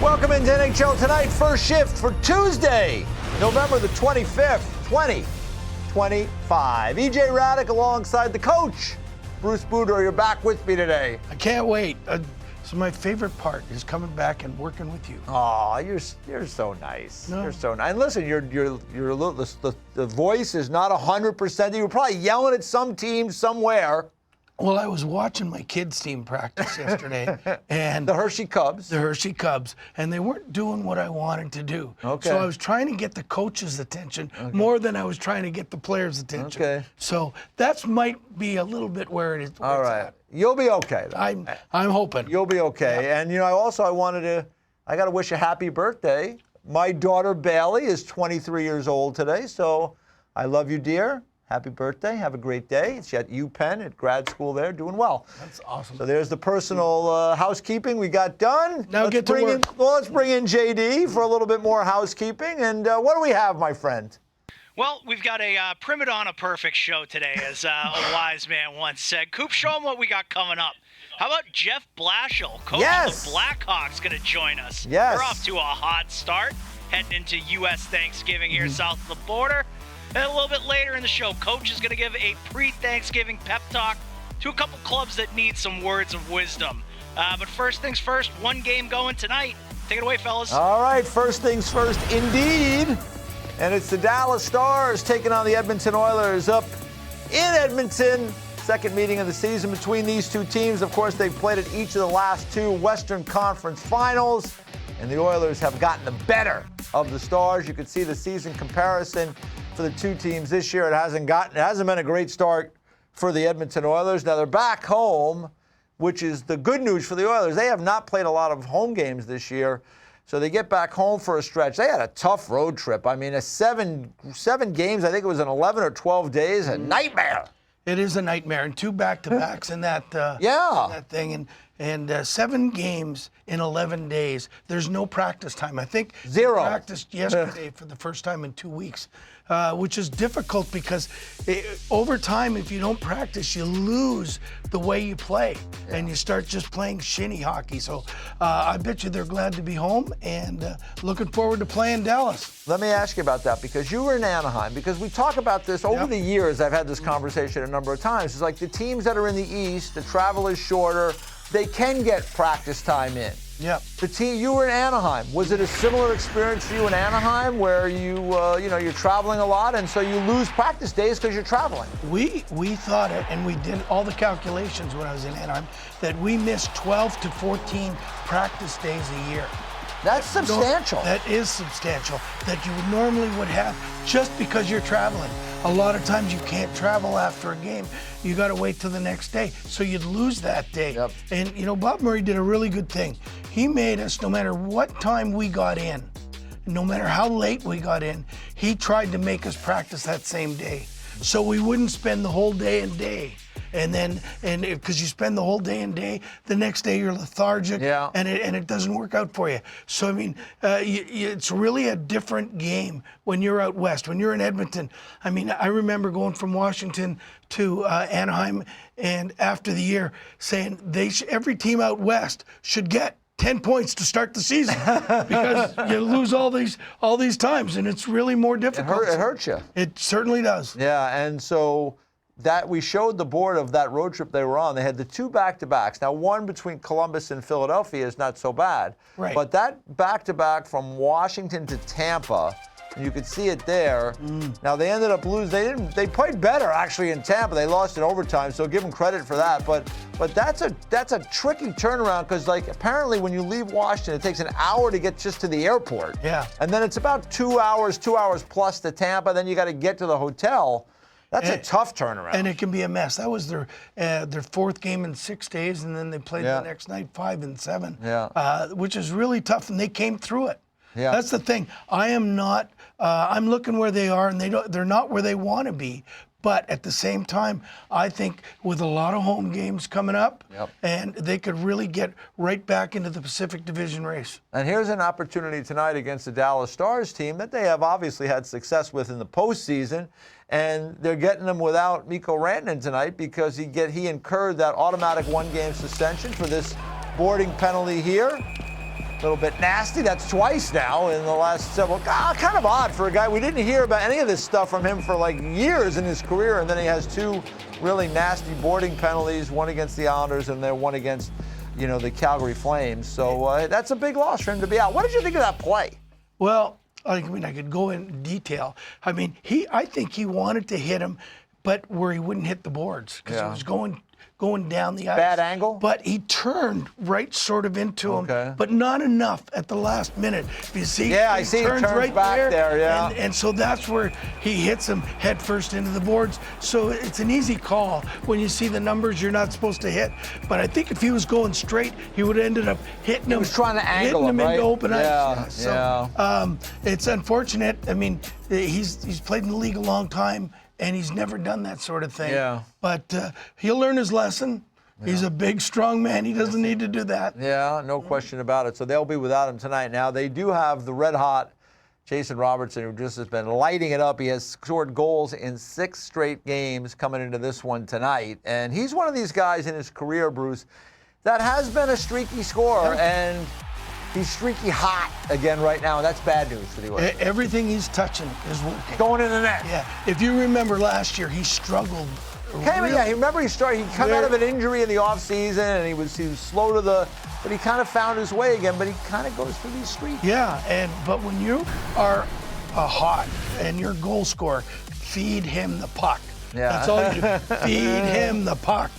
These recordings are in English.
Welcome into NHL Tonight, first shift for Tuesday, November the 25th, 2025. EJ Radic alongside the coach, Bruce Boudreau. You're back with me today. I can't wait. So my favorite part is coming back and working with you. Oh, you're so nice. No. You're so nice. And listen, you're a little, the voice is not 100%. You were probably yelling at some team somewhere. Well, I was watching my kids' team practice yesterday, and The Hershey Cubs. And they weren't doing what I wanted to do. Okay. So I was trying to get the coach's attention more than I was trying to get the players' attention. Okay. So that might be a little bit where it is. All right. You'll be okay, though. I'm hoping. You'll be okay. Yeah. And, I got to wish a happy birthday. My daughter, Bailey, is 23 years old today, so I love you, dear. Happy birthday. Have a great day. She's at UPenn at grad school there, doing well. That's awesome. So there's the personal housekeeping we got done. Now let's get to work. Let's bring in JD for a little bit more housekeeping. And what do we have, my friend? Well, we've got a prima donna perfect show today, as a wise man once said. Coop, show them what we got coming up. How about Jeff Blashill, coach of the Blackhawks, going to join us? Yes. We're off to a hot start, heading into U.S. Thanksgiving here south of the border. And a little bit later in the show, Coach is going to give a pre-Thanksgiving pep talk to a couple clubs that need some words of wisdom. But first things first, one game going tonight. Take it away, fellas. All right, first things first, indeed. And it's the Dallas Stars taking on the Edmonton Oilers up in Edmonton. Second meeting of the season between these two teams. Of course, they've played at each of the last two Western Conference Finals, and the Oilers have gotten the better of the Stars. You can see the season comparison for the two teams this year. It hasn't been a great start for the Edmonton Oilers. Now they're back home, which is the good news for the Oilers. They have not played a lot of home games this year, so they get back home for a stretch. They had a tough road trip. I mean, a seven games, I think it was in 11 or 12 days, a nightmare. It is a nightmare, and two back-to-backs in that in that thing, and 7 games in 11 days. There's no practice time. I think Zero. They practiced yesterday for the first time in 2 weeks, which is difficult because over time, if you don't practice, you lose the way you play, and you start just playing shinny hockey. So I bet you they're glad to be home and looking forward to playing Dallas. Let me ask you about that, because you were in Anaheim, because we talk about this over the years. I've had this conversation a number of times. It's like the teams that are in the East, the travel is shorter, they can get practice time in. Yeah. The team, you were in Anaheim. Was it a similar experience for you in Anaheim, where you're traveling a lot, and so you lose practice days because you're traveling? We thought it, and we did all the calculations when I was in Anaheim, that we missed 12 to 14 practice days a year. That's substantial. That is substantial, that you normally would have just because you're traveling. A lot of times you can't travel after a game. You got to wait till the next day. So you'd lose that day. Yep. And, Bob Murray did a really good thing. He made us, no matter what time we got in, no matter how late we got in, he tried to make us practice that same day. So we wouldn't spend the whole day and day. And because you spend the whole day and day, the next day you're lethargic, and it doesn't work out for you. So, I mean, it's really a different game when you're out west. When you're in Edmonton, I mean, I remember going from Washington to Anaheim, and after the year saying every team out west should get 10 points to start the season because you lose all these times, and it's really more difficult. It hurts you. It certainly does. Yeah, and so that we showed the board of that road trip they were on. They had the 2 back-to-backs. Now, one between Columbus and Philadelphia is not so bad. Right. But that back-to-back from Washington to Tampa, and you could see it there. Now, they ended up losing. They played better, actually, in Tampa. They lost in overtime, so give them credit for that. But that's a tricky turnaround, because, apparently when you leave Washington, it takes an hour to get just to the airport. Yeah. And then it's about 2 hours plus to Tampa. Then you got to get to the hotel. That's a tough turnaround. And it can be a mess. That was their 4th game in 6 days, and then they played the next night 5 and 7, which is really tough, and they came through it. Yeah. That's the thing. I am not. I'm looking where they are, and they're not where they want to be. But at the same time, I think with a lot of home games coming up, and they could really get right back into the Pacific Division race. And here's an opportunity tonight against the Dallas Stars team that they have obviously had success with in the postseason. And they're getting them without Mikko Rantanen tonight, because he incurred that automatic 1-game suspension for this boarding penalty here. little bit nasty. That's twice now in the last several. Kind of odd for a guy. We didn't hear about any of this stuff from him for like years in his career, and then he has two really nasty boarding penalties, one against the Islanders and then one against, the Calgary Flames. So that's a big loss for him to be out. What did you think of that play? Well, I could go in detail. I think he wanted to hit him, but where he wouldn't hit the boards because it was going down the ice. Bad angle? But he turned right sort of into Okay. him, but not enough at the last minute. You see, Yeah, I see he turns right back there, yeah. And so that's where he hits him head first into the boards. So it's an easy call when you see the numbers you're not supposed to hit. But I think if he was going straight, he would have ended up hitting him. He was trying to angle hitting him, right? into open ice. Yeah, So it's unfortunate. I mean, he's played in the league a long time, and he's never done that sort of thing. Yeah. But he'll learn his lesson. Yeah. He's a big, strong man. He doesn't need to do that. Yeah, no question about it. So they'll be without him tonight. Now, they do have the red-hot Jason Robertson, who just has been lighting it up. He has scored goals in 6 straight games coming into this one tonight. And he's one of these guys in his career, Bruce, that has been a streaky scorer. And he's streaky hot again right now, and that's bad news for the Oilers. Everything he's touching is working. Going in the net. Yeah. If you remember last year, he struggled. Remember he come out of an injury in the offseason, and he was slow to but he kind of found his way again, but he kind of goes through these streaks. Yeah, but when you are hot and your goal scorer, feed him the puck. Yeah. That's all you do. Feed him the puck.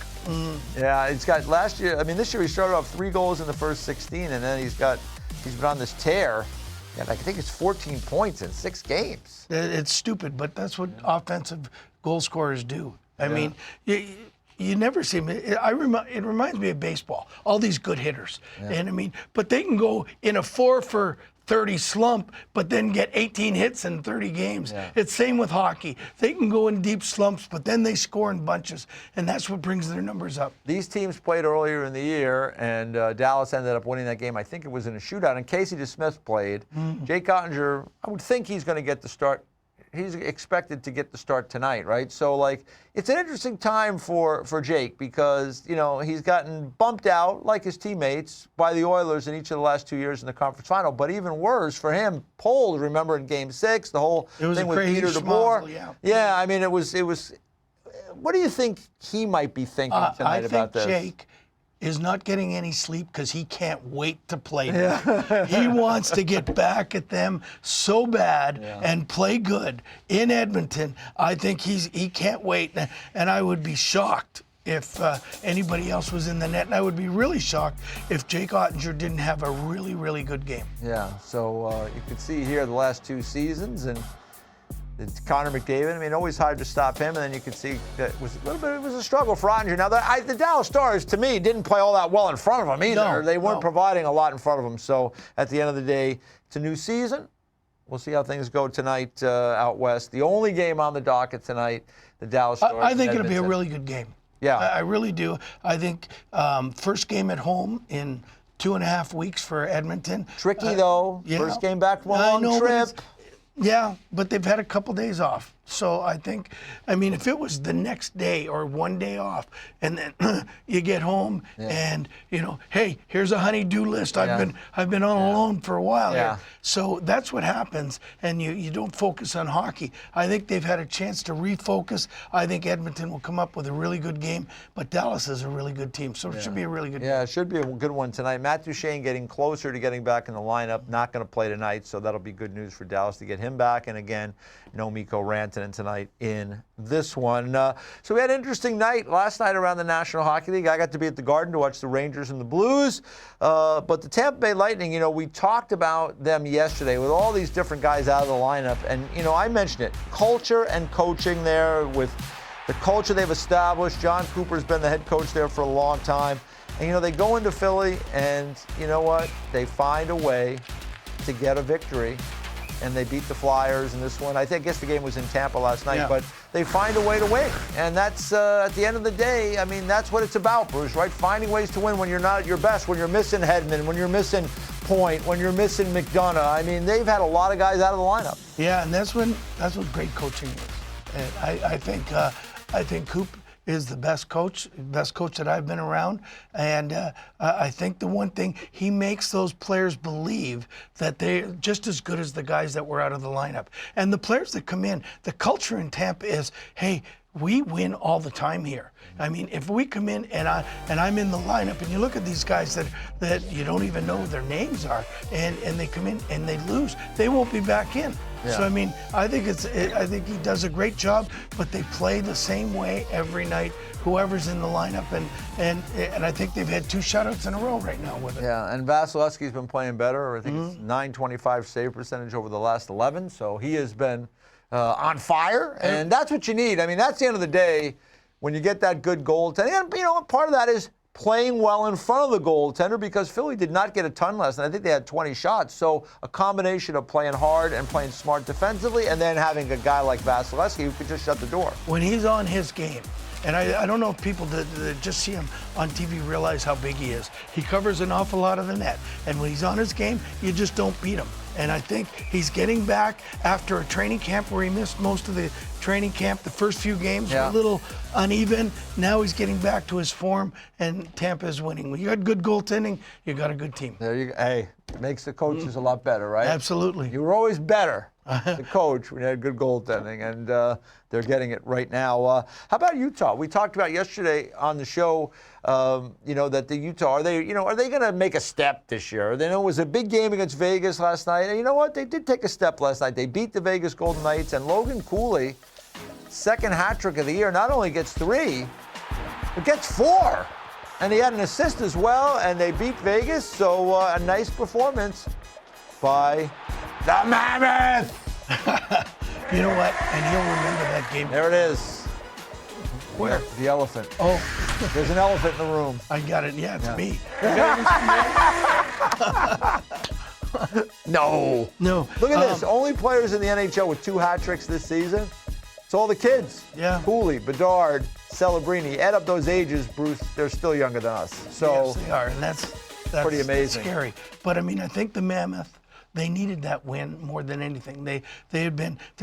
Yeah, it's got this year he started off 3 goals in the first 16, and then he's been on this tear. And I think it's 14 points in 6 games. It's stupid, but that's what offensive goal scorers do. I mean, you never see them. It reminds me of baseball. All these good hitters, and but they can go in a 4 for 30 slump, but then get 18 hits in 30 games. Yeah. It's same with hockey. They can go in deep slumps, but then they score in bunches, and that's what brings their numbers up. These teams played earlier in the year, and Dallas ended up winning that game. I think it was in a shootout, and Casey DeSmith played. Jake Ottinger, I would think he's going to get the start. He's expected to get the start tonight, right? So, it's an interesting time for Jake because, he's gotten bumped out, like his teammates, by the Oilers in each of the last 2 years in the conference final. But even worse for him, pulled, remember, in Game 6, the whole thing with Peter DeBoer. Yeah, it was. What do you think he might be thinking tonight about this? I think Jake is not getting any sleep because he can't wait to play them. He wants to get back at them so bad and play good in Edmonton. I think he can't wait, and I would be shocked if anybody else was in the net, and I would be really shocked if Jake Ottinger didn't have a really, really good game. Yeah, so you can see here the last 2 seasons, and it's Connor McDavid. Always hard to stop him, and then you can see that it was a struggle for Ottinger. Now, the Dallas Stars, to me, didn't play all that well in front of him either. They weren't providing a lot in front of him. So, at the end of the day, it's a new season. We'll see how things go tonight out west. The only game on the docket tonight, the Dallas Stars. I think it'll be a really good game. Yeah. I really do. I think first game at home in 2.5 weeks for Edmonton. Tricky, though. Yeah. First game back from a long trip. Yeah, but they've had a couple days off. So I think, if it was the next day or one day off, and then you get home and, hey, here's a honey-do list. I've been on alone for a while here. So that's what happens, and you don't focus on hockey. I think they've had a chance to refocus. I think Edmonton will come up with a really good game, but Dallas is a really good team, so it should be a really good game. Yeah, it should be a good one tonight. Matt Duchene getting closer to getting back in the lineup, not going to play tonight, so that'll be good news for Dallas to get him back. And again, no Mikko Rantanen tonight in this one. So we had an interesting night last night around the National Hockey League. I got to be at the Garden to watch the Rangers and the Blues. But the Tampa Bay Lightning, we talked about them yesterday with all these different guys out of the lineup. And, I mentioned it, culture and coaching there with the culture they've established. John Cooper's been the head coach there for a long time. And, they go into Philly and, you know what? They find a way to get a victory. And they beat the Flyers in this one. I guess the game was in Tampa last night, but they find a way to win. And that's, at the end of the day, that's what it's about, Bruce, right? Finding ways to win when you're not at your best, when you're missing Hedman, when you're missing Point, when you're missing McDonough. They've had a lot of guys out of the lineup. Yeah, and that's what great coaching is. And I think Coop is the best coach that I've been around. And I think the one thing, he makes those players believe that they're just as good as the guys that were out of the lineup. And the players that come in, the culture in Tampa is, hey, we win all the time here. I mean, if we come in and I'm in the lineup, and you look at these guys that you don't even know what their names are, and they come in and they lose, they won't be back in. Yeah. So I mean, I think he does a great job, but they play the same way every night, whoever's in the lineup, and I think they've had 2 shutouts in a row right now with it. Yeah, and Vasilevsky's been playing better. I think it's .925 save percentage over the last 11, so he has been on fire, and that's what you need. I mean, that's the end of the day when you get that good goaltending. And, you know, part of that is playing well in front of the goaltender, because Philly did not get a ton last night. I think they had 20 shots. So a combination of playing hard and playing smart defensively, and then having a guy like Vasilevsky who could just shut the door. When he's on his game, and I don't know if people that just see him on TV realize how big he is. He covers an awful lot of the net. And when he's on his game, you just don't beat him. And I think he's getting back after a training camp where he missed most of the training camp. The first few games were a little uneven. Now he's getting back to his form, and Tampa is winning. When you got good goaltending, you got a good team. There you go. Hey, it makes the coaches a lot better, right? Absolutely. You were always better, the coach, when you had good goaltending, and they're getting it right now. How about Utah? We talked about yesterday on the show, you know, that the Utah, are they going to make a step this year? They know it was a big game against Vegas last night, and you know what? They did take a step last night. They beat the Vegas Golden Knights, and Logan Cooley, second hat trick of the year, not only gets 3, but gets 4. And he had an assist as well, and they beat Vegas, so a nice performance by the Mammoth. You know what? And he'll remember that game. There it is. Where? The elephant. Oh, There's an elephant in the room. I got it. Yeah, it's me. No. No. Look at this. Only players in the NHL with 2 hat tricks this season. It's all the kids. Yeah. Cooley, Bedard, Celebrini. Add up those ages, Bruce, they're still younger than us. So Yes, they are, and that's pretty amazing. Scary. But I mean, I think the Mammoth, they needed that win more than anything. They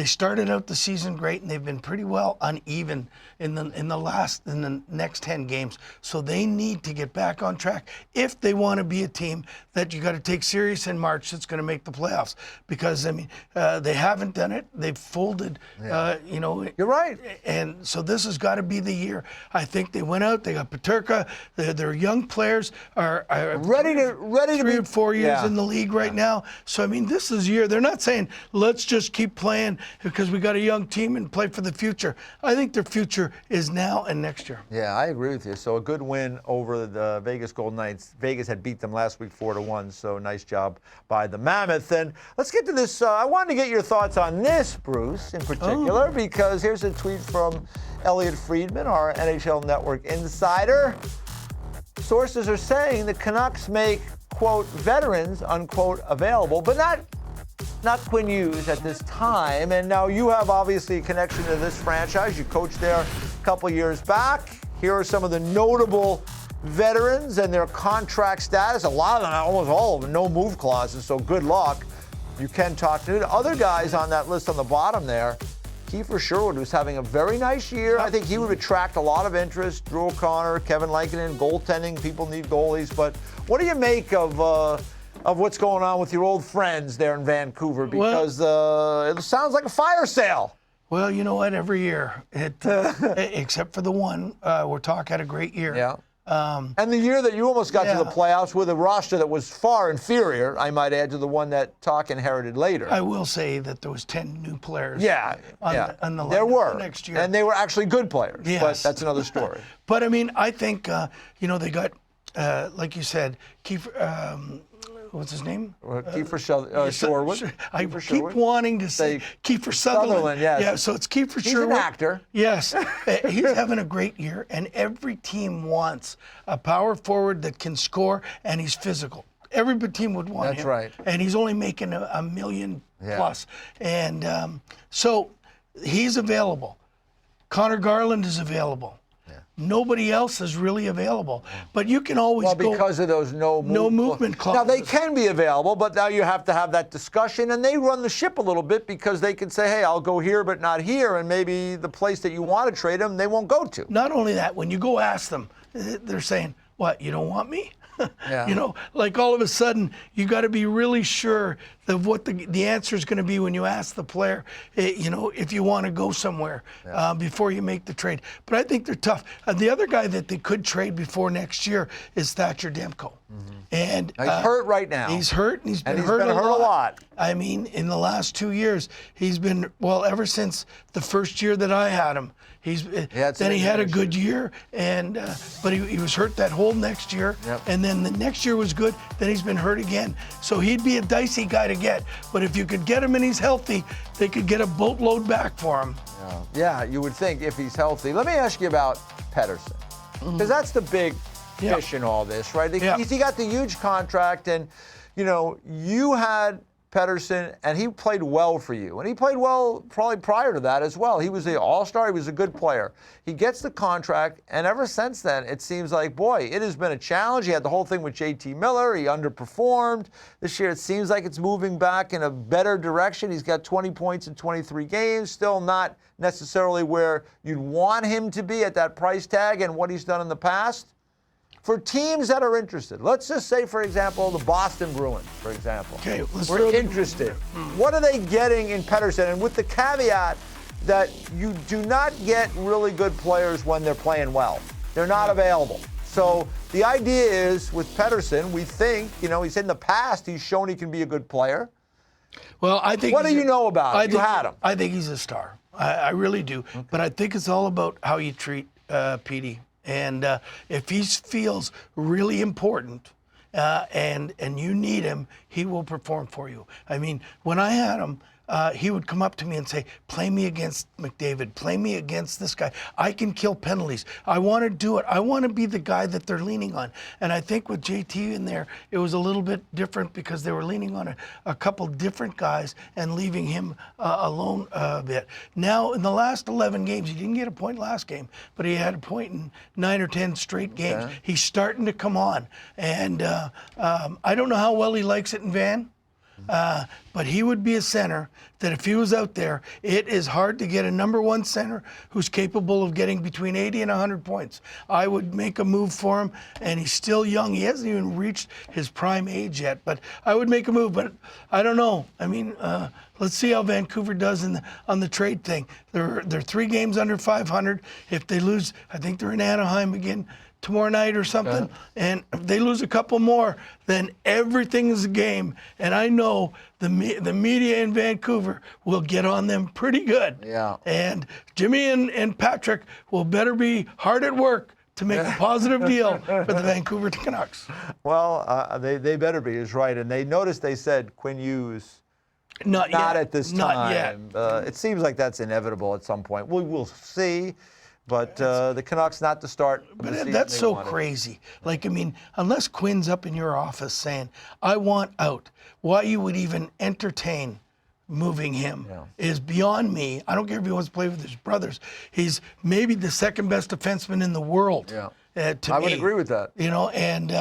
started out the season great, and they've been pretty well uneven in the next 10 games. So they need to get back on track if they want to be a team that you got to take serious in March that's going to make the playoffs. Because I mean, they haven't done it. They've folded. You know. You're right. And so this has got to be the year. I think they went out. They got Peterka. Their young players are Ready to 3 be or 4 years yeah. in the league right now. So I mean, this is year. They're not saying let's just keep playing because we got a young team and play for the future. I think their future is now and next year. Yeah, I agree with you. So a good win over the Vegas Golden Knights. Vegas had beat them last week 4-1, so nice job by the Mammoth. And let's get to this. I wanted to get your thoughts on this, Bruce, in particular, because here's a tweet from Elliot Friedman, our NHL Network insider. Sources are saying the Canucks make, quote, veterans, unquote, available, but not Quinn Hughes at this time. And now you have obviously a connection to this franchise. You coached there a couple years back. Here are some of the notable veterans and their contract status. A lot of them, almost all of them, no move clauses, so good luck. You can talk to other guys on that list on the bottom there. Kiefer Sherwood was having a very nice year. I think he would attract a lot of interest. Drew O'Connor, Kevin Lankinen, goaltending. People need goalies. But what do you make of what's going on with your old friends there in Vancouver? Because it sounds like a fire sale. Well, you know what? Every year, except for the one, where Talk had a great year. Yeah. And the year that you almost got to the playoffs with a roster that was far inferior, I might add, to the one that Talk inherited later. I will say that there was 10 new players. On the there were next year, and they were actually good players. Yes. But that's another story. But I mean, I think they got, like you said, Kiefer. What's his name? Kiefer Sherwood. I keep wanting to say Kiefer Sutherland. Yes. Yeah, so it's Kiefer Sherwood. He's an actor. Yes. He's having a great year, and every team wants a power forward that can score, and he's physical. Every team would want him. That's right. And he's only making a million plus. And so he's available. Connor Garland is available. nobody else is really available. But you can always Well, go. because of those no movement Now, they clauses. can be available, but now you have to have that discussion, and they run the ship a little bit because they can say, hey, I'll go here but not here, and maybe the place that you want to trade them, they won't go to. Not only that, when you go ask them, they're saying, what, you don't want me? Yeah. You know, like all of a sudden, you got to be really sure of what the answer is going to be when you ask the player, you know, if you want to go somewhere before you make the trade. But I think they're tough. The other guy that they could trade before next year is Thatcher Demko. And Now, he's hurt right now. He's hurt, and he's been hurt a lot. I mean, in the last 2 years, he's been, well, ever since the first year that I had him, then he had a good year, and but he was hurt that whole next year, and then the next year was good, then he's been hurt again. So he'd be a dicey guy to get, but if you could get him and he's healthy, they could get a boatload back for him. Yeah, you would think if he's healthy. Let me ask you about Pettersson, because that's the big fish in all this, right? He got the huge contract, and, you know, you had Pettersson, and he played well for you. And he played well probably prior to that as well. He was the all-star. He was a good player. He gets the contract, and ever since then, it seems like, boy, it has been a challenge. He had the whole thing with JT Miller. He underperformed. This year, it seems like it's moving back in a better direction. He's got 20 points in 23 games, still not necessarily where you'd want him to be at that price tag and what he's done in the past. For teams that are interested, let's just say, for example, the Boston Bruins, for example. Okay, we're interested. What are they getting in Pettersson? And with the caveat that you do not get really good players when they're playing well. They're not available. So the idea is with Pettersson, we think, you know, he's in the past, he's shown he can be a good player. Well, I think. What do you know about him? You had him. I think he's a star. I really do. Okay. But I think it's all about how you treat Petey. And if he feels really important and you need him, he will perform for you. I mean, when I had him, he would come up to me and say, play me against McDavid, play me against this guy. I can kill penalties. I want to do it. I want to be the guy that they're leaning on. And I think with JT in there, it was a little bit different because they were leaning on a couple different guys and leaving him alone a bit. Now, in the last 11 games, he didn't get a point last game, but he had a point in 9 or 10 straight games. Okay. He's starting to come on. And I don't know how well he likes it in Van. But he would be a center that if he was out there, it is hard to get a number one center who's capable of getting between 80 and 100 points. I would make a move for him, and he's still young. He hasn't even reached his prime age yet, but I would make a move. But I don't know. I mean, let's see how Vancouver does on the trade thing. They're 3 games under 500. If they lose, I think they're in Anaheim again tomorrow night or something, and if they lose a couple more, then everything is a game. And I know the media in Vancouver will get on them pretty good. Yeah. And Jimmy and Patrick will better be hard at work to make a positive deal for the Vancouver Canucks. Well, they better be, is right. And they noticed they said Quinn Hughes. Not yet. At this time. Not yet. It seems like that's inevitable at some point. We'll see. But the Canucks not to start. But that's so crazy. Like, I mean, unless Quinn's up in your office saying, I want out, why you would even entertain moving him is beyond me. I don't care if he wants to play with his brothers. He's maybe the second best defenseman in the world. To I me. would agree with that. You know, and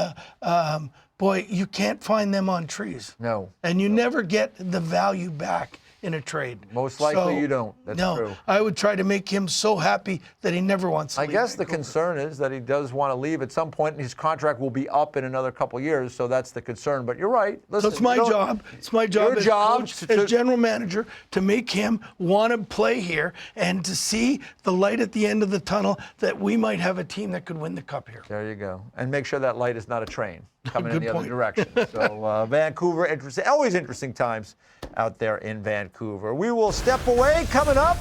boy, you can't find them on trees. No. And you never get the value back in a trade. Most likely you don't. That's true. I would try to make him so happy that he never wants to leave. I guess the concern is that he does want to leave at some point, and his contract will be up in another couple years, so that's the concern. But you're right. Listen, so it's my job. It's my job as coach, as general manager, to make him want to play here and to see the light at the end of the tunnel that we might have a team that could win the cup here. There you go. And make sure that light is not a train coming in the other direction. So Vancouver, interesting, always interesting times out there in Vancouver. We will step away. Coming up,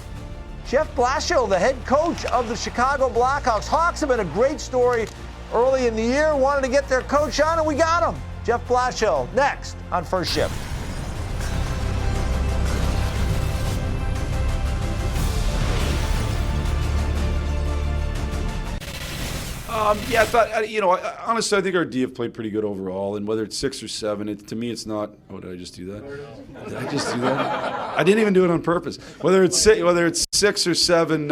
Jeff Blashill, the head coach of the Chicago Blackhawks. Hawks have been a great story early in the year. Wanted to get their coach on, and we got him. Jeff Blashill next on First Shift. Yeah, I thought, honestly, I think our D have played pretty good overall, and whether it's 6 or 7, to me, it's not. Oh, did I just do that? Did I just do that? I didn't even do it on purpose. Whether it's 6 or 7,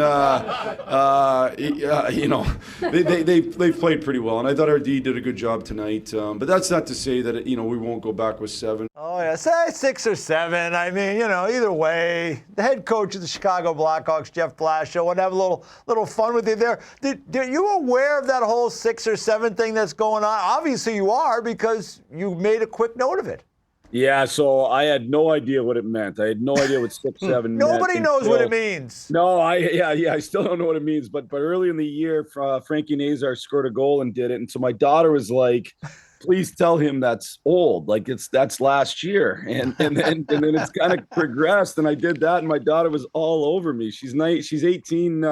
they've played pretty well, and I thought our D did a good job tonight. But that's not to say that we won't go back with 7. Oh, yeah, say 6 or 7. I mean, either way, the head coach of the Chicago Blackhawks, Jeff Blashill, would have a little fun with you there. Are you aware of that whole 6 or 7 thing that's going on? Obviously you are, because you made a quick note of it. Yeah, so I had no idea what it meant. I had no idea what 6, 7 meant. Nobody knows what it means. No, I still don't know what it means. But early in the year, Frankie Nazar scored a goal and did it. And so my daughter was like, please tell him that's old. Like that's last year. And then it's kind of progressed. And I did that. And my daughter was all over me. She's 18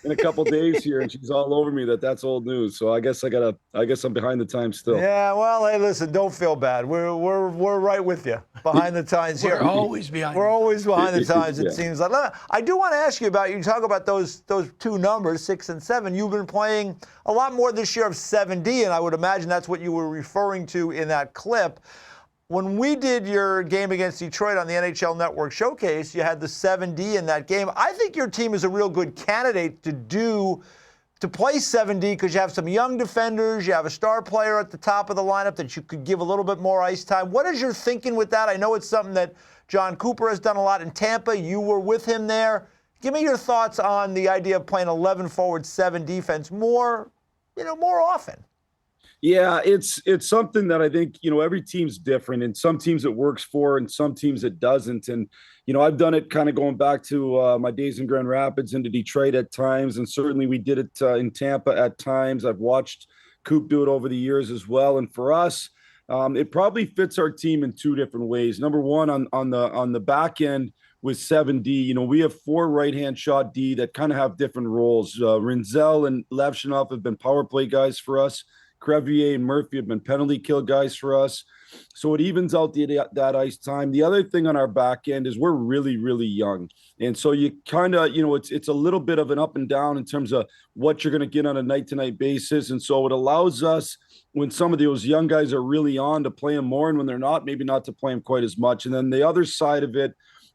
in a couple days here, and she's all over me that's old news. So I guess I'm behind the times still. Yeah, well, hey, listen, don't feel bad. We're right with you. Behind the times here. We're always behind. We're always behind the times, Yeah. it seems like. I do want to ask you about, you talk about those 2 numbers, 6 and 7. You've been playing a lot more this year of 7D, and I would imagine that's what you were referring to in that clip. When we did your game against Detroit on the NHL Network Showcase, you had the 7D in that game. I think your team is a real good candidate to play 7D because you have some young defenders, you have a star player at the top of the lineup that you could give a little bit more ice time. What is your thinking with that? I know it's something that John Cooper has done a lot in Tampa. You were with him there. Give me your thoughts on the idea of playing 11 forward, 7 defense more often. Yeah, it's something that I think, every team's different, and some teams it works for and some teams it doesn't. And, I've done it kind of going back to my days in Grand Rapids into Detroit at times. And certainly we did it in Tampa at times. I've watched Coop do it over the years as well. And for us, it probably fits our team in 2 different ways. Number one, on the back end with 7D, we have 4 right-hand shot D that kind of have different roles. Rinzel and Levshinov have been power play guys for us. Crevier and Murphy have been penalty kill guys for us. So it evens out that ice time. The other thing on our back end is we're really, really young. And so you kind of, it's a little bit of an up and down in terms of what you're going to get on a night-to-night basis. And so it allows us, when some of those young guys are really on, to play them more, and when they're not, maybe not to play them quite as much. And then the other side of it,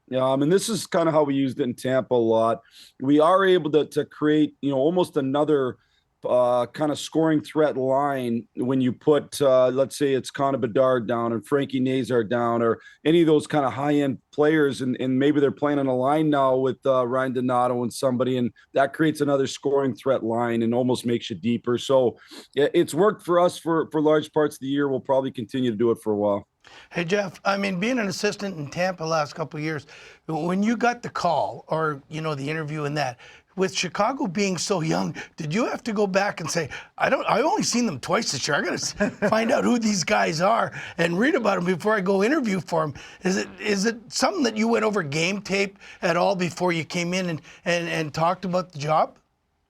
and this is kind of how we used it in Tampa a lot, we are able to create, almost another kind of scoring threat line when you put, let's say it's Connor Bedard down and Frankie Nazar down, or any of those kind of high-end players, and maybe they're playing on a line now with Ryan Donato and somebody, and that creates another scoring threat line and almost makes you deeper. So it's worked for us for large parts of the year. We'll probably continue to do it for a while. Hey, Jeff, I mean, being an assistant in Tampa the last couple of years, when you got the call or, the interview and that, with Chicago being so young, did you have to go back and say, I've only seen them twice this year. I got to find out who these guys are and read about them before I go interview for them. Is it something that you went over game tape at all before you came in and talked about the job?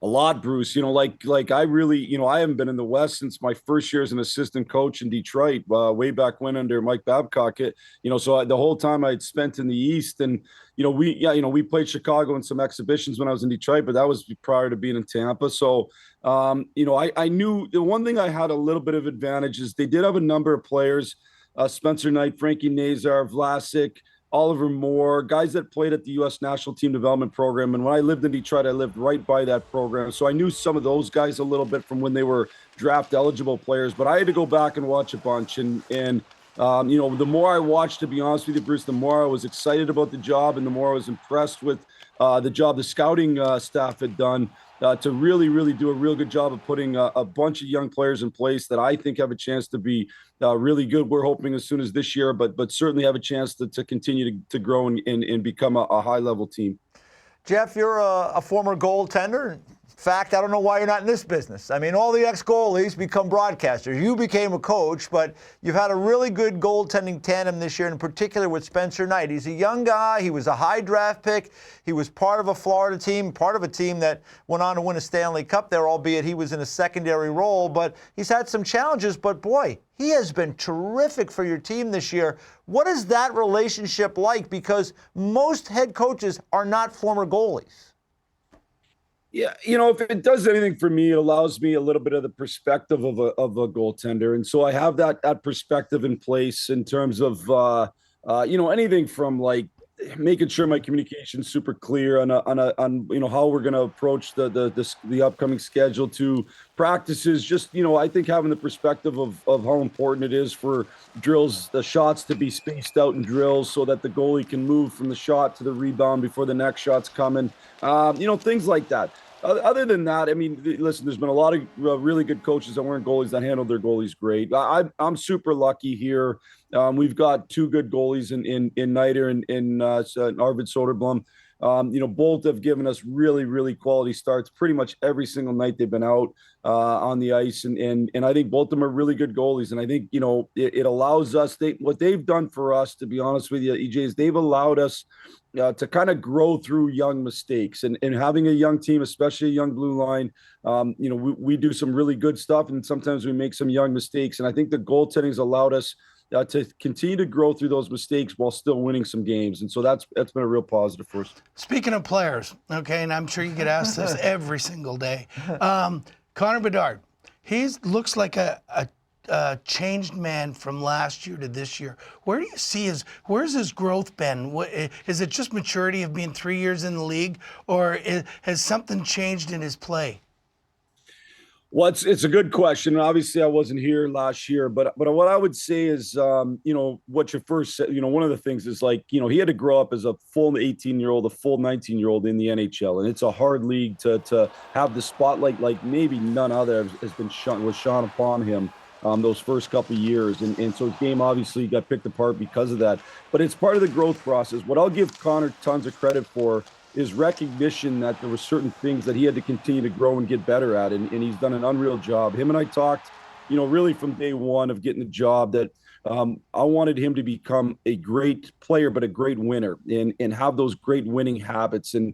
A lot, Bruce. Like I really, I haven't been in the West since my first year as an assistant coach in Detroit, way back when under Mike Babcock. So the whole time I'd spent in the East, and we played Chicago in some exhibitions when I was in Detroit, but that was prior to being in Tampa. So I knew the one thing I had a little bit of advantage is they did have a number of players, Spencer Knight, Frankie Nazar, Vlasic, Oliver Moore, guys that played at the U.S. National Team Development Program. And when I lived in Detroit, I lived right by that program. So I knew some of those guys a little bit from when they were draft eligible players. But I had to go back and watch a bunch. And the more I watched, to be honest with you, Bruce, the more I was excited about the job and the more I was impressed with the job the scouting staff had done to really, really do a real good job of putting a bunch of young players in place that I think have a chance to be really good. We're hoping as soon as this year, but certainly have a chance to continue to grow and become a high-level team. Jeff, you're a former goaltender. In fact, I don't know why you're not in this business. I mean, all the ex-goalies become broadcasters. You became a coach, but you've had a really good goaltending tandem this year, in particular with Spencer Knight. He's a young guy. He was a high draft pick. He was part of a Florida team, part of a team that went on to win a Stanley Cup there, albeit he was in a secondary role. But he's had some challenges, but boy, he has been terrific for your team this year. What is that relationship like? Because most head coaches are not former goalies. Yeah, you know, if it does anything for me, it allows me a little bit of the perspective of a goaltender, and so I have that perspective in place in terms of you know, anything from like making sure my communication's super clear on you know how we're going to approach the upcoming schedule to practices. Just, you know, I think having the perspective of how important it is for drills, the shots to be spaced out in drills so that the goalie can move from the shot to the rebound before the next shot's coming. You know, things like that. Other than that, I mean, listen, there's been a lot of really good coaches that weren't goalies that handled their goalies great. I'm super lucky here. We've got two good goalies in Niter and Arvid Soderblom. You know, both have given us really, really quality starts pretty much every single night they've been out on the ice. And I think both of them are really good goalies. And I think, you know, it allows us, what they've done for us, to be honest with you, EJ, is they've allowed us to kind of grow through young mistakes, and having a young team, especially a young blue line. You know, we do some really good stuff, and sometimes we make some young mistakes. And I think the goaltending has allowed us to continue to grow through those mistakes while still winning some games. And so that's been a real positive for us. Speaking of players, okay, and I'm sure you get asked this every single day. Connor Bedard, he looks like a changed man from last year to this year. Where do you see where's his growth been? Is it just maturity of being 3 years in the league, or has something changed in his play? Well, it's a good question. Obviously, I wasn't here last year, but what I would say is, you know, what you first said, you know, one of the things is, like, you know, he had to grow up as a full 18-year-old, a full 19-year-old in the NHL, and it's a hard league to have the spotlight like maybe none other was shone upon him those first couple of years, and so his game obviously got picked apart because of that. But it's part of the growth process. What I'll give Connor tons of credit for is recognition that there were certain things that he had to continue to grow and get better at. And he's done an unreal job. Him and I talked, you know, really from day one of getting the job, that I wanted him to become a great player, but a great winner, and have those great winning habits. And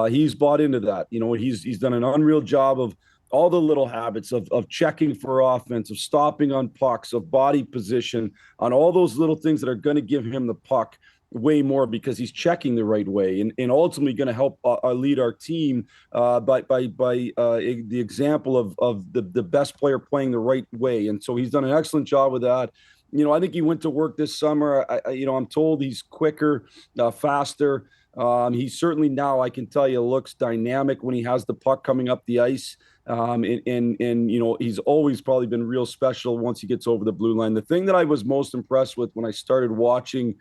he's bought into that. You know, he's done an unreal job of all the little habits of checking for offense, of stopping on pucks, of body position, on all those little things that are going to give him the puck way more, because he's checking the right way, and ultimately going to help lead our team by the example of the best player playing the right way. And so he's done an excellent job with that. You know, I think he went to work this summer. You know, I'm told he's quicker, faster. He certainly now, I can tell you, looks dynamic when he has the puck coming up the ice. And you know, he's always probably been real special once he gets over the blue line. The thing that I was most impressed with when I started watching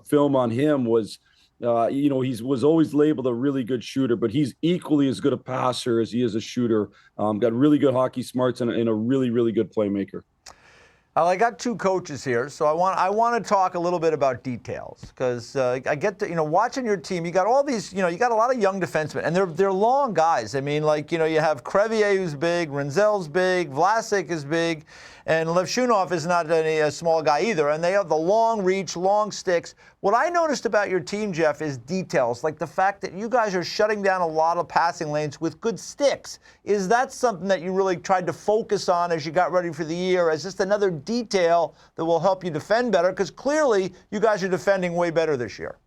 film on him was, you know, was always labeled a really good shooter, but he's equally as good a passer as he is a shooter. Got really good hockey smarts and a really, really good playmaker. Well, I got two coaches here, so I want to talk a little bit about details, because I get to, you know, watching your team, you got all these, you know, you got a lot of young defensemen, and they're long guys. I mean, like, you know, you have Crevier, who's big, Renzel's big, Vlasic is big, and Levshunov is not a small guy either, and they have the long reach, long sticks. What I noticed about your team, Jeff, is details, like the fact that you guys are shutting down a lot of passing lanes with good sticks. Is that something that you really tried to focus on as you got ready for the year, as just another detail that will help you defend better? Because clearly you guys are defending way better this year.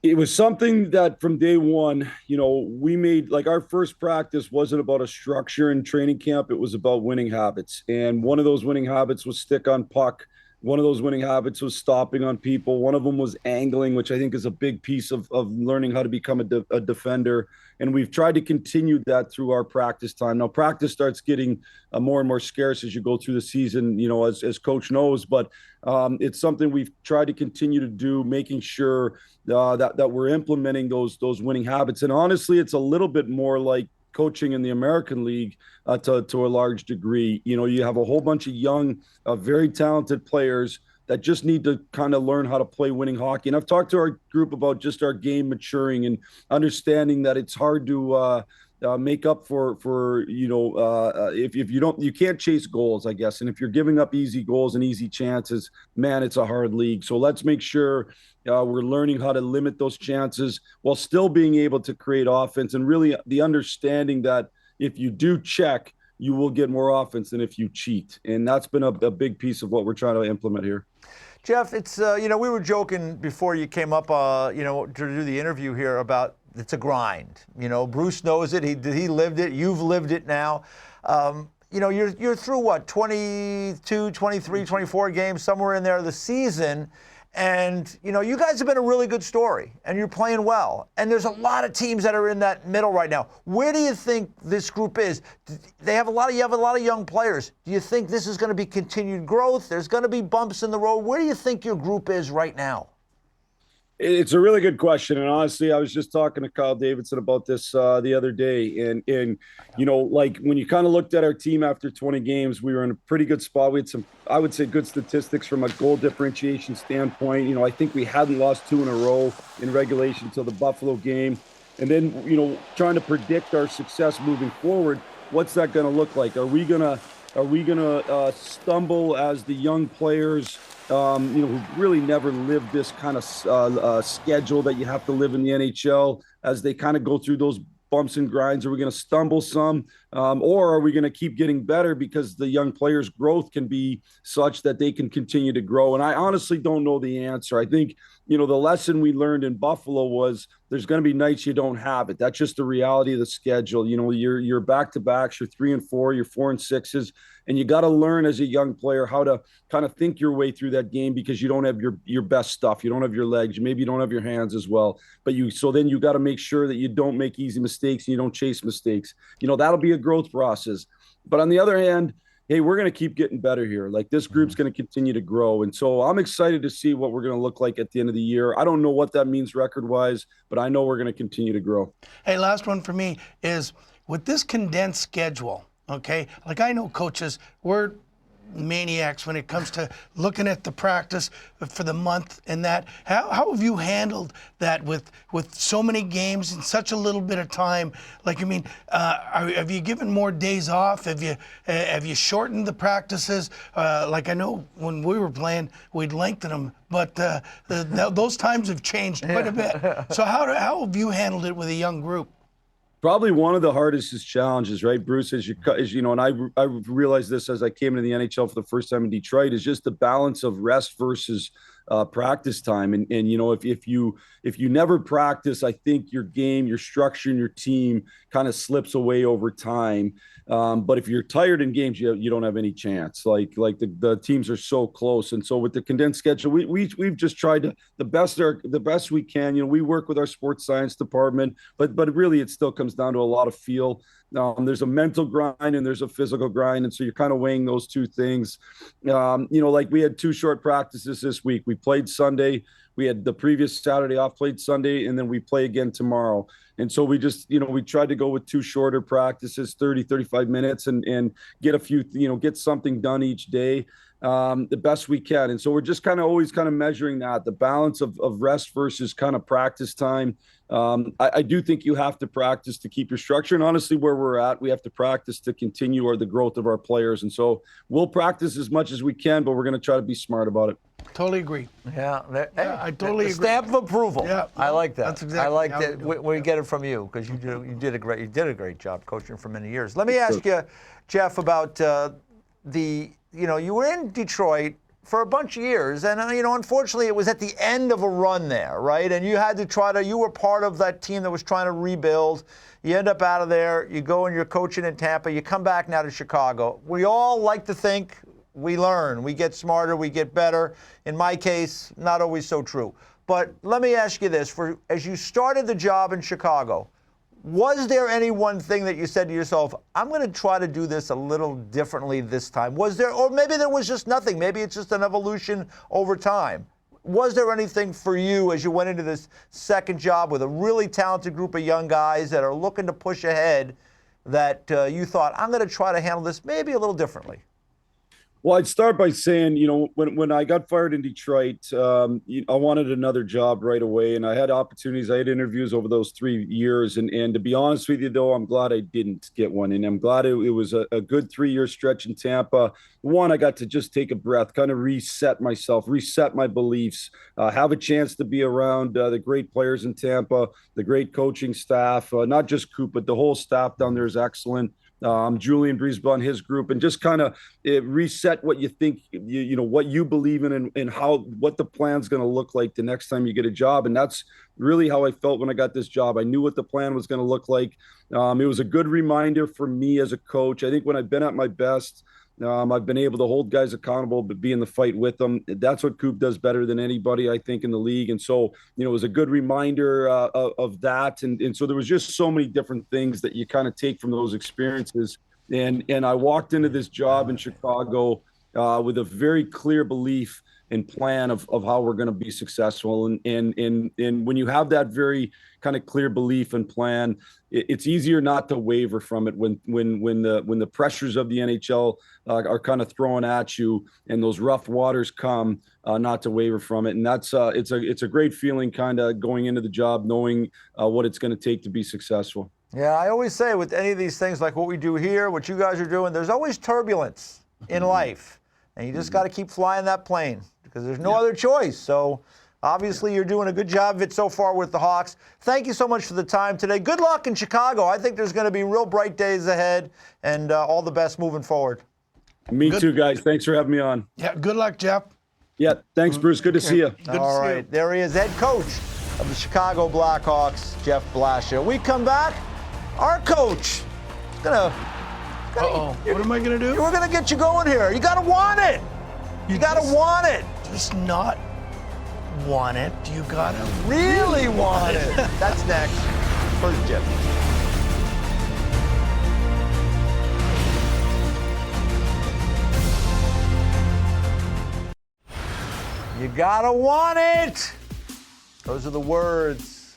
It was something that from day one, you know, we made, like, our first practice wasn't about a structure in training camp. It was about winning habits. And one of those winning habits was stick on puck. One of those winning habits was stopping on people. One of them was angling, which I think is a big piece of learning how to become a defender. And we've tried to continue that through our practice time. Now, practice starts getting more and more scarce as you go through the season, you know, as coach knows. But it's something we've tried to continue to do, making sure that we're implementing those winning habits. And honestly, it's a little bit more like coaching in the American League to a large degree. You know, you have a whole bunch of young, very talented players that just need to kind of learn how to play winning hockey. And I've talked to our group about just our game maturing and understanding that it's hard to make up for you know, if you can't chase goals, I guess. And if you're giving up easy goals and easy chances, man, it's a hard league. So let's make sure we're learning how to limit those chances while still being able to create offense, and really the understanding that if you do check, you will get more offense than if you cheat. And that's been a big piece of what we're trying to implement here. Jeff, it's, you know, we were joking before you came up, you know, to do the interview here about it's a grind. You know, Bruce knows it. He lived it. You've lived it now. You know, you're through what, 22, 23, 24 games, somewhere in there of the season. And, you know, you guys have been a really good story, and you're playing well. And there's a lot of teams that are in that middle right now. Where do you think this group is? You have a lot of young players. Do you think this is going to be continued growth? There's going to be bumps in the road. Where do you think your group is right now? It's a really good question, and honestly, I was just talking to Kyle Davidson about this the other day, and you know, like when you kind of looked at our team after 20 games, we were in a pretty good spot. We had some, I would say, good statistics from a goal differentiation standpoint. You know, I think we hadn't lost 2 in a row in regulation until the Buffalo game, and then, you know, trying to predict our success moving forward. What's that going to look like? Are we gonna stumble as the young players, you know, who really never lived this kind of schedule that you have to live in the NHL, as they kind of go through those bumps and grinds? Are we going to stumble some, or are we going to keep getting better because the young players' growth can be such that they can continue to grow? And I honestly don't know the answer. I think, you know, the lesson we learned in Buffalo was there's going to be nights you don't have it. That's just the reality of the schedule. You know, you're back-to-backs, you're 3 and 4, you're 4 and 6s, and you got to learn as a young player how to kind of think your way through that game, because you don't have your best stuff. You don't have your legs. Maybe you don't have your hands as well. But so then you got to make sure that you don't make easy mistakes and you don't chase mistakes. You know, that'll be a growth process. But on the other hand, hey, we're going to keep getting better here. Like, this group's going to continue to grow. And so I'm excited to see what we're going to look like at the end of the year. I don't know what that means record-wise, but I know we're going to continue to grow. Hey, last one for me is, with this condensed schedule, okay, like, I know coaches, we're maniacs when it comes to looking at the practice for the month and that. How have you handled that with so many games in such a little bit of time? Like, I mean, have you given more days off? Have you shortened the practices? Like, I know when we were playing, we'd lengthen them, but those times have changed quite a bit. So how have you handled it with a young group? Probably one of the hardest challenges, right, Bruce, as you know, and I realized this as I came into the NHL for the first time in Detroit, is just the balance of rest versus practice time. And you know, if you never practice, I think your game, your structure, and your team kind of slips away over time. But if you're tired in games, you don't have any chance. Like the teams are so close, and so with the condensed schedule, we've just tried to the best we can. You know, we work with our sports science department, but really it still comes down to a lot of feel. There's a mental grind and there's a physical grind, and so you're kind of weighing those two things. You know, like, we had 2 short practices this week. We played Sunday. We had the previous Saturday off, played Sunday, and then we play again tomorrow. And so we just, you know, we tried to go with 2 shorter practices, 30, 35 minutes, and get a few, you know, get something done each day the best we can. And so we're just always measuring that, the balance of rest versus kind of practice time. I do think you have to practice to keep your structure. And honestly, where we're at, we have to practice to continue the growth of our players. And so we'll practice as much as we can, but we're going to try to be smart about it. Totally agree. Yeah, I totally agree. Stamp of approval. Yeah, I like that. That's exactly. I like how that. We get it from you, because you did a great job coaching for many years. Let me ask you, Jeff, about you know, you were in Detroit for a bunch of years, and you know, unfortunately, it was at the end of a run there, right? And you had to you were part of that team that was trying to rebuild. You end up out of there. You go and you're coaching in Tampa. You come back now to Chicago. We all like to think we learn, we get smarter, we get better. In my case, not always so true. But let me ask you this: as you started the job in Chicago, was there any one thing that you said to yourself, I'm going to try to do this a little differently this time? Was there, or maybe there was just nothing. Maybe it's just an evolution over time. Was there anything for you as you went into this second job with a really talented group of young guys that are looking to push ahead that you thought, I'm going to try to handle this maybe a little differently? Well, I'd start by saying, you know, when I got fired in Detroit, I wanted another job right away, and I had opportunities. I had interviews over those 3 years, and to be honest with you, though, I'm glad I didn't get one, and I'm glad it was a good 3-year stretch in Tampa. One, I got to just take a breath, kind of reset myself, reset my beliefs, have a chance to be around the great players in Tampa, the great coaching staff, not just Coop, but the whole staff down there is excellent. Julian Brisebois and his group, and just kind of reset what you think, what you believe in, and what the plan's going to look like the next time you get a job. And that's really how I felt when I got this job. I knew what the plan was going to look like. It was a good reminder for me as a coach. I think when I've been at my best, I've been able to hold guys accountable, but be in the fight with them. That's what Coop does better than anybody, I think, in the league. And so, it was a good reminder of that. And so there was just so many different things that you kind of take from those experiences. And I walked into this job in Chicago with a very clear belief and plan of how we're going to be successful. And when you have that very kind of clear belief and plan, it's easier not to waver from it when the pressures of the NHL are kind of thrown at you and those rough waters come, not to waver from it. And that's it's a great feeling kind of going into the job, knowing what it's going to take to be successful. Yeah, I always say with any of these things like what we do here, what you guys are doing, there's always turbulence in life. And you just got to keep flying that plane because there's no other choice. So obviously you're doing a good job of it so far with the Hawks. Thank you so much for the time today. Good luck in Chicago. I think there's going to be real bright days ahead, and all the best moving forward. Me too, guys. Thanks for having me on. Yeah, good luck, Jeff. Yeah, thanks, Bruce. Good to see you. All right, there he is, head coach of the Chicago Blackhawks, Jeff Blashill. We come back, our coach is going to... What am I going to do? We're going to get you going here. You got to want it. You got to want it. Just not want it. You got to Really want it. That's next. First, Jeff. You got to want it. Those are the words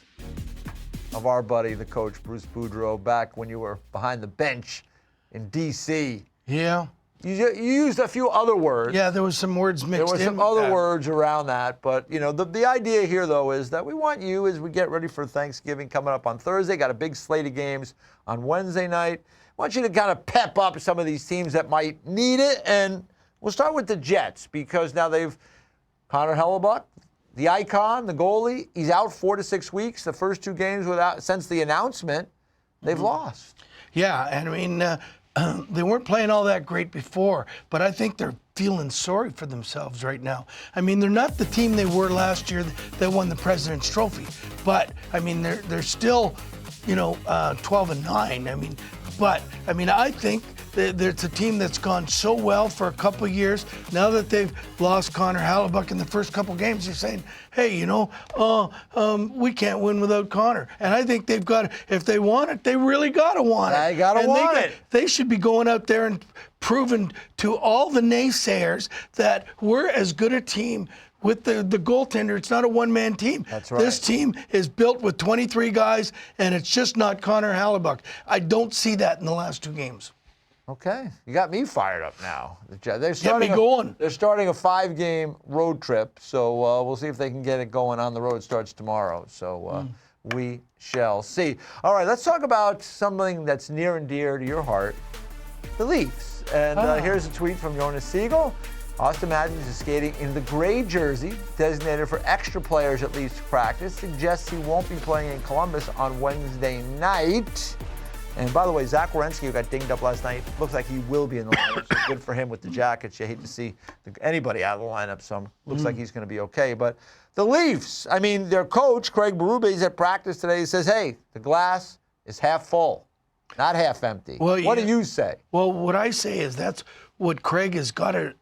of our buddy, the coach, Bruce Boudreau, back when you were behind the bench in D.C. Yeah. You used a few other words. Yeah, there was some words mixed in. There were some other words around that. But, the idea here, though, is that we want you, as we get ready for Thanksgiving coming up on Thursday, got a big slate of games on Wednesday night. I want you to kind of pep up some of these teams that might need it. And we'll start with the Jets because now Connor Hellebuyck, the icon, the goalie, he's out 4 to 6 weeks. The first 2 games since the announcement, they've lost. Yeah, and I mean, they weren't playing all that great before, but I think they're feeling sorry for themselves right now. I mean, they're not the team they were last year that won the President's Trophy, but I mean, they're still, 12-9. I think it's a team that's gone so well for a couple of years. Now that they've lost Connor Hellebuyck in the first couple of games, you're saying, hey, we can't win without Connor. And I think they've got, if they want it, they really got to want it. They got to want it. They should be going out there and proving to all the naysayers that we're as good a team with the goaltender. It's not a one-man team. That's right. This team is built with 23 guys, and it's just not Connor Hellebuyck. I don't see that in the last 2 games. Okay, you got me fired up now. They're Get me going. They're starting a 5-game road trip, so we'll see if they can get it going on the road. It starts tomorrow, so we shall see. All right, let's talk about something that's near and dear to your heart, the Leafs. And here's a tweet from Jonas Siegel. Austin Matthews is skating in the gray jersey, designated for extra players at Leafs practice. Suggests he won't be playing in Columbus on Wednesday night. And by the way, Zach Werenski, who got dinged up last night, looks like he will be in the lineup. So good for him with the Jackets. You hate to see anybody out of the lineup, so looks like he's going to be okay. But the Leafs, I mean, their coach, Craig Berube, he's at practice today. He says, hey, the glass is half full, not half empty. Well, what do you say? Well, what I say is that's what Craig has got to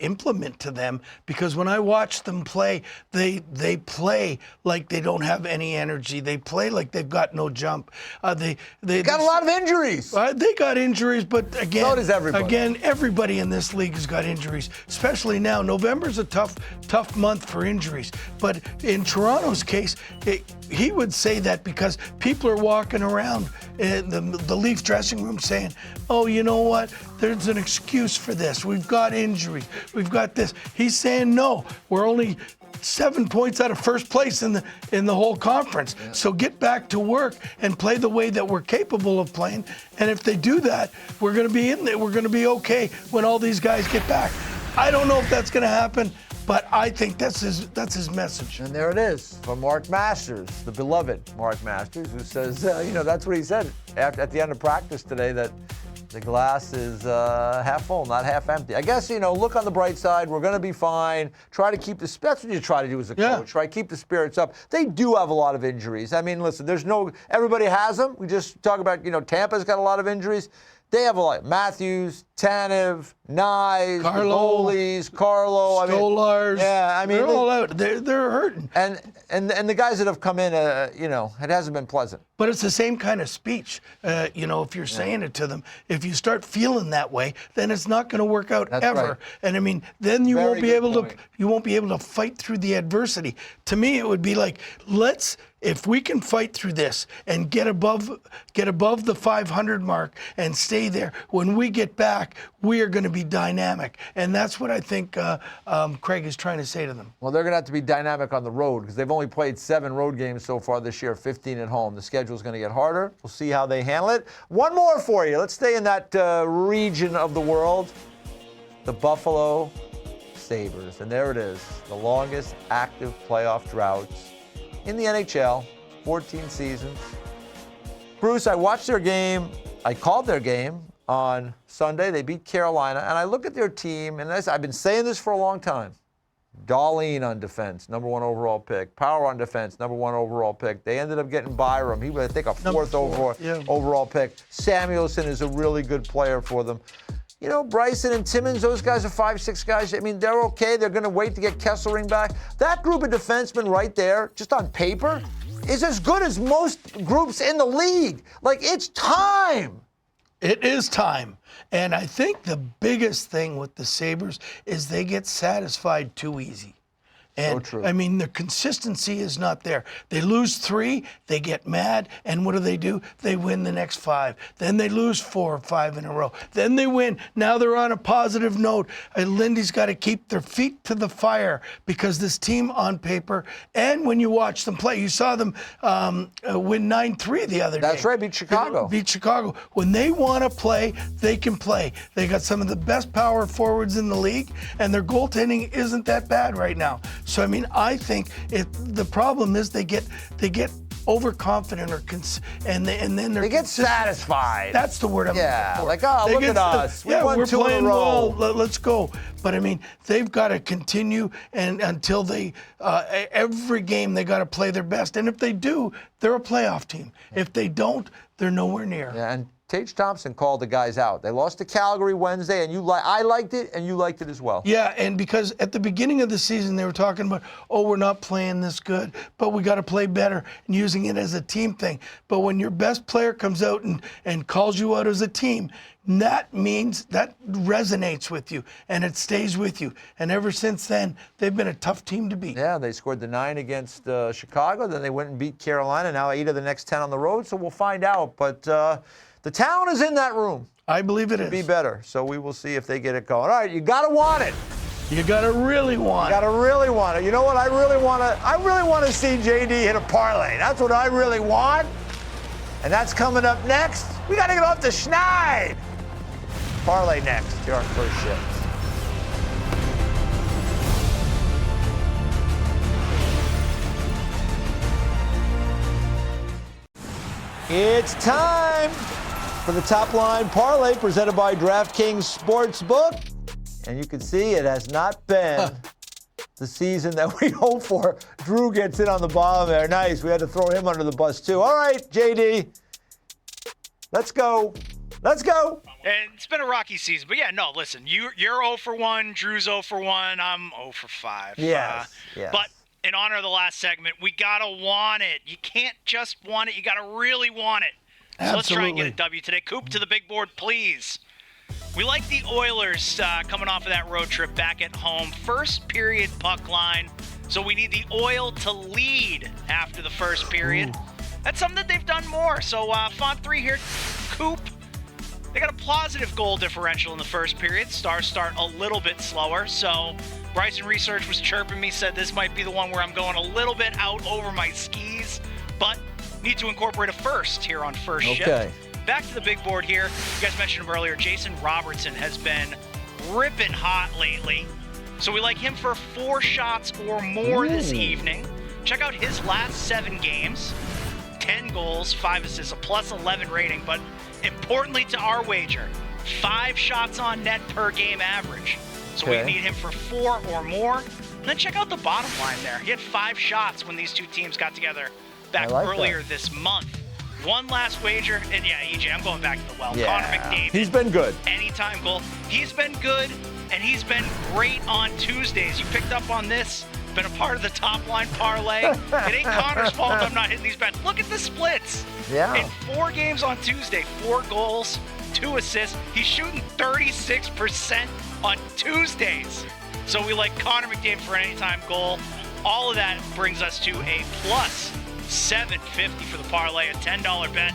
implement to them, because when I watch them play, they play like they don't have any energy. They play like they've got no jump. They got a lot of injuries. They got injuries, but again, so does everybody. Again, everybody in this league has got injuries, especially now. November's a tough month for injuries. But in Toronto's case, he would say that because people are walking around in the Leaf dressing room saying, oh, you know what? There's an excuse for this. We've got injuries. We've got this. He's saying, no, we're only 7 points out of first place in the whole conference. Yeah. So get back to work and play the way that we're capable of playing. And if they do that, we're going to be in there. We're going to be okay when all these guys get back. I don't know if that's going to happen, but I think that's his message. And there it is from Mark Masters, the beloved Mark Masters, who says, that's what he said at the end of practice today, that The glass is half full, not half empty. I guess, look on the bright side. We're going to be fine. Try to keep that's what you try to do as a coach. Try to keep the spirits up. They do have a lot of injuries. I mean, listen, everybody has them. We just talk about, Tampa's got a lot of injuries. They have a lot. Matthews, Tanev, Nyes, Carlo, goalies, Carlo. Stolars. They're all out. They're hurting. And the guys that have come in, it hasn't been pleasant. But it's the same kind of speech. If you're saying it to them, if you start feeling that way, then it's not going to work out ever. Right. And I mean, then you Very won't be good able point. to fight through the adversity. To me, it would be like, if we can fight through this and get above the 500 mark and stay there, when we get back, we are going to be dynamic. And that's what I think Craig is trying to say to them. Well, they're going to have to be dynamic on the road because they've only played 7 road games so far this year, 15 at home. The schedule is going to get harder. We'll see how they handle it. One more for you. Let's stay in that region of the world. The Buffalo Sabres. And there it is, the longest active playoff droughts in the NHL, 14 seasons. Bruce, I watched their game. I called their game on Sunday. They beat Carolina. And I look at their team, and I've been saying this for a long time. Dahlin on defense, number 1 overall pick. Power on defense, number 1 overall pick. They ended up getting Byram. He was, I think, a 4th overall pick. Samuelson is a really good player for them. Bryson and Timmins, those guys are 5-6 guys. I mean, they're okay. They're going to wait to get Kesselring back. That group of defensemen right there, just on paper, is as good as most groups in the league. Like, it's time. It is time. And I think the biggest thing with the Sabres is they get satisfied too easy. And So true. I mean, the consistency is not there. They lose 3, they get mad, and what do? They win the next 5. Then they lose 4 or 5 in a row. Then they win. Now they're on a positive note. Lindy's got to keep their feet to the fire because this team on paper, and when you watch them play, you saw them win 9-3 the other day. That's right, beat Chicago. Beat Chicago. When they want to play, they can play. They got some of the best power forwards in the league, and their goaltending isn't that bad right now. So I mean, I think the problem is they get overconfident and then They get satisfied. That's the word I'm looking for. Like, oh, They look get- at us. We won we're 2 in a playing row. well. Let's go. But I mean, they've got to continue and until they every game they got to play their best. And if they do, they're a playoff team. If they don't, they're nowhere near. Yeah, and Tage Thompson called the guys out. They lost to Calgary Wednesday, and I liked it, and you liked it as well. Yeah, and because at the beginning of the season they were talking about, we're not playing this good, but we got to play better and using it as a team thing. But when your best player comes out and calls you out as a team, that means that resonates with you and it stays with you. And ever since then, they've been a tough team to beat. Yeah, they scored the 9 against Chicago. Then they went and beat Carolina. Now 8 of the next 10 on the road, so we'll find out. But the talent is in that room. I believe it is. Be better. So we will see if they get it going. All right, you got to want it. You got to really want it. Got to really want it. You know what? I really want to see JD hit a parlay. That's what I really want. And that's coming up next. We got to get off the schneid. Parlay next. You're on First Shift. It's time for the Top Line Parlay presented by DraftKings Sportsbook. And you can see it has not been the season that we hope for. Drew gets in on the bottom there. Nice. We had to throw him under the bus, too. All right, JD. Let's go. Let's go. And it's been a rocky season. But, yeah, no, listen, you're 0 for 1. Drew's 0 for 1. I'm 0 for 5. Yes. But in honor of the last segment, we got to want it. You can't just want it. You got to really want it. So let's try and get a W today. Coop to the big board, please. We like the Oilers coming off of that road trip back at home. First period puck line. So we need the Oil to lead after the first period. Ooh. That's something that they've done more. So font 3 here, Coop. They got a positive goal differential in the first period. Stars start a little bit slower. So Bryson Research was chirping me, said this might be the one where I'm going a little bit out over my skis, but need to incorporate a first here on First Shift. Back to the big board here. You guys mentioned him earlier. Jason Robertson has been ripping hot lately. So we like him for 4 shots or more this evening. Check out his last 7 games. 10 goals, 5 assists, a plus 11 rating. But importantly to our wager, 5 shots on net per game average. So we Okay. need him for 4 or more. And then check out the bottom line there. He had 5 shots when these two teams got together back I like earlier that. this month. One last wager, and yeah, EJ, I'm going back to the well. Yeah. Connor McDavid. He's been good. Anytime goal. He's been good, and he's been great on Tuesdays. You picked up on this. Been a part of the top line parlay. It ain't Connor's fault I'm not hitting these bets. Look at the splits. Yeah. In 4 games on Tuesday, 4 goals, 2 assists. He's shooting 36% on Tuesdays. So we like Connor McDavid for an anytime goal. All of that brings us to a plus 750 for the parlay. A $10 bet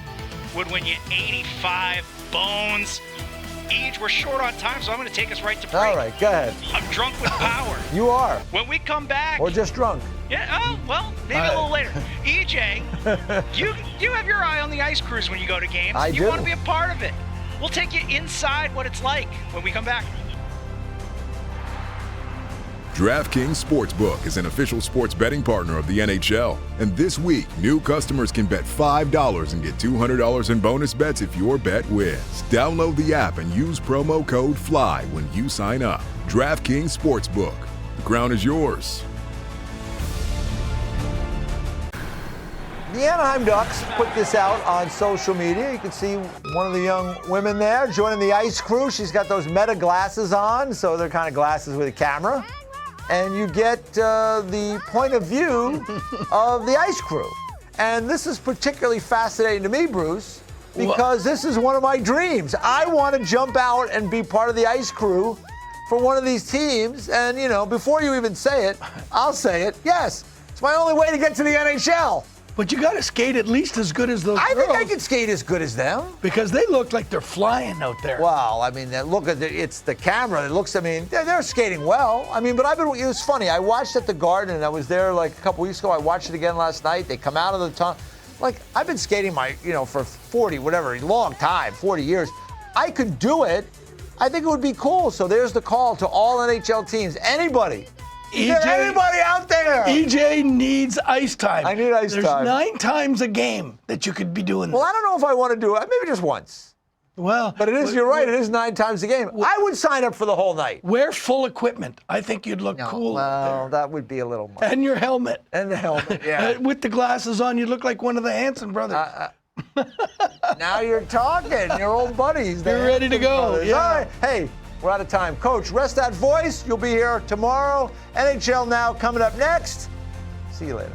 would win you 85 bones. Each, we're short on time, so I'm going to take us right to break. All right, go ahead. I'm drunk with power. You are. When we come back, Or just drunk. yeah, oh, well, maybe a little later. EJ, you have your eye on the ice cruise when you go to games. I You do. want to be a part of it. We'll take you inside what it's like when we come back. DraftKings Sportsbook is an official sports betting partner of the NHL. And this week, new customers can bet $5 and get $200 in bonus bets if your bet wins. Download the app and use promo code FLY when you sign up. DraftKings Sportsbook. The crown is yours. The Anaheim Ducks put this out on social media. You can see one of the young women there joining the ice crew. She's got those Meta glasses on, so they're kind of glasses with a camera. And you get the point of view of the ice crew. And this is particularly fascinating to me, Bruce, because this is one of my dreams. I want to jump out and be part of the ice crew for one of these teams. And, you know, before you even say it, I'll say it. Yes, it's my only way to get to the NHL. But you got to skate at least as good as those I girls. think I could skate as good as them. Because they look like they're flying out there. Well, I mean, look at it's the camera. It looks. I mean, they're skating well. I mean, but it was funny. I watched at the Garden, and I was there like a couple weeks ago. I watched it again last night. They come out of the tunnel. Like I've been skating for 40 whatever long time, 40 years. I could do it. I think it would be cool. So there's the call to all NHL teams. Anybody. Is there anybody out there? EJ needs ice time. I need ice time. There's 9 times a game that you could be doing Well, this. I don't know if I want to do it. Maybe just once. Well, But it is. You're right. It is 9 times a game. I would sign up for the whole night. Wear full equipment. I think you'd look cool out Well, there. that would be a little much. And your helmet. And the helmet. Yeah. With the glasses on, you look like one of the Hanson brothers. Now you're talking. Your old buddies. the You're ready to Hanson go, brothers. yeah. All right. Hey, we're out of time. Coach, rest that voice. You'll be here tomorrow. NHL Now coming up next. See you later.